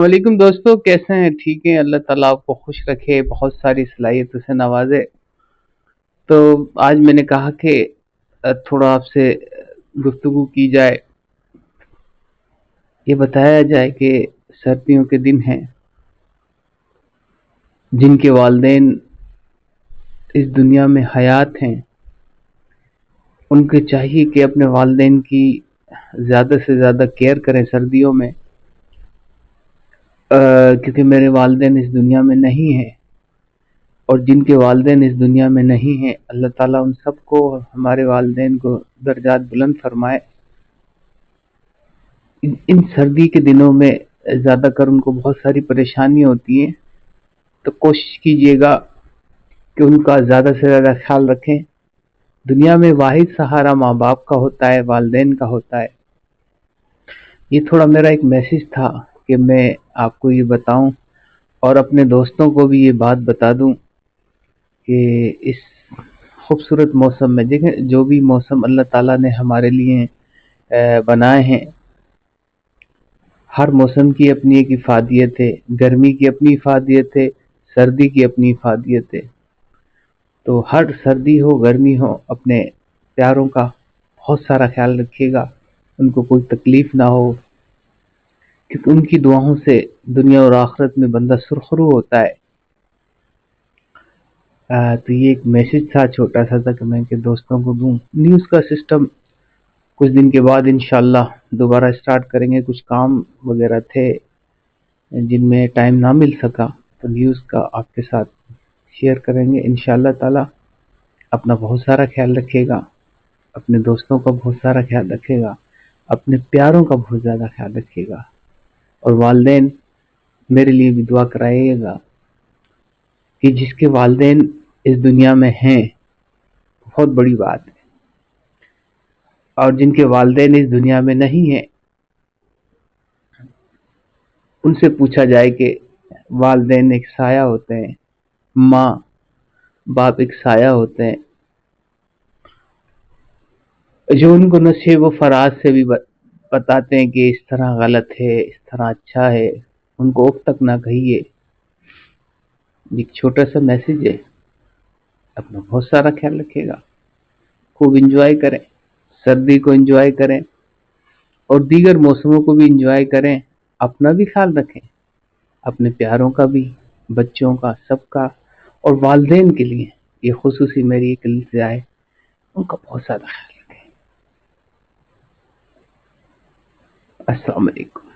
वालेकुम दोस्तों, कैसे हैं? ठीक हैं? अल्लाह ताला आपको खुश रखे, बहुत सारी सलाहियतों से नवाजे। तो आज मैंने कहा कि थोड़ा आपसे गुफ्तगू की जाए, ये बताया जाए कि सर्दियों के दिन हैं, जिनके वालिदैन इस दुनिया में हयात हैं, उनको चाहिए कि अपने वालिदैन की ज़्यादा से ज़्यादा केयर करें सर्दियों में, क्योंकि मेरे वालिदैन इस दुनिया में नहीं हैं। और जिनके वालिदैन इस दुनिया में नहीं हैं, अल्लाह ताला उन सबको, हमारे वालिदैन को दर्जात बुलंद फरमाए। इन सर्दी के दिनों में ज़्यादातर उनको बहुत सारी परेशानी होती हैं, तो कोशिश कीजिएगा कि उनका ज़्यादा से ज़्यादा ख्याल रखें। दुनिया में वाहिद सहारा माँ बाप का होता है, वालिदैन का होता है। ये थोड़ा मेरा एक मैसेज था कि मैं आपको ये बताऊं और अपने दोस्तों को भी ये बात बता दूं कि इस खूबसूरत मौसम में, देखें, जो भी मौसम अल्लाह ताला ने हमारे लिए बनाए हैं, हर मौसम की अपनी एक इफादियत है। गर्मी की अपनी इफादियत है, सर्दी की अपनी इफादियत है। तो हर सर्दी हो गर्मी हो, अपने प्यारों का बहुत सारा ख्याल रखिएगा, उनको कोई तकलीफ ना हो, क्योंकि उनकी दुआओं से दुनिया और आखिरत में बंदा सुरखरू होता है। तो ये एक मैसेज था छोटा सा था कि मैं के दोस्तों को दूं। न्यूज़ का सिस्टम कुछ दिन के बाद इंशाल्लाह दोबारा स्टार्ट करेंगे। कुछ काम वगैरह थे जिनमें टाइम ना मिल सका, तो न्यूज़ का आपके साथ शेयर करेंगे इंशाल्लाह ताला। अपना बहुत सारा ख्याल रखिएगा, अपने दोस्तों का बहुत सारा ख्याल रखिएगा, अपने प्यारों का बहुत ज़्यादा ख्याल रखिएगा, और वालिदैन मेरे लिए भी दुआ कराइएगा कि जिसके वालिदैन इस दुनिया में हैं, बहुत बड़ी बात है। और जिनके वालिदैन इस दुनिया में नहीं हैं, उनसे पूछा जाए कि वालिदैन एक साया होते हैं, माँ बाप एक साया होते हैं, जो उनको नशे व फराज से भी बताते हैं कि इस तरह गलत है, इस तरह अच्छा है, उनको उफ तक ना कहिए। एक छोटा सा मैसेज है। अपना बहुत सारा ख्याल रखिएगा, खूब इंजॉय करें, सर्दी को इंजॉय करें और दीगर मौसमों को भी इंजॉय करें। अपना भी ख्याल रखें, अपने प्यारों का भी, बच्चों का, सबका। और वालिदैन के लिए ये खुसूसी मेरी एक इल्तिजा है, उनका बहुत ज़्यादा ख्याल रखें। अस्सलाम वालेकुम।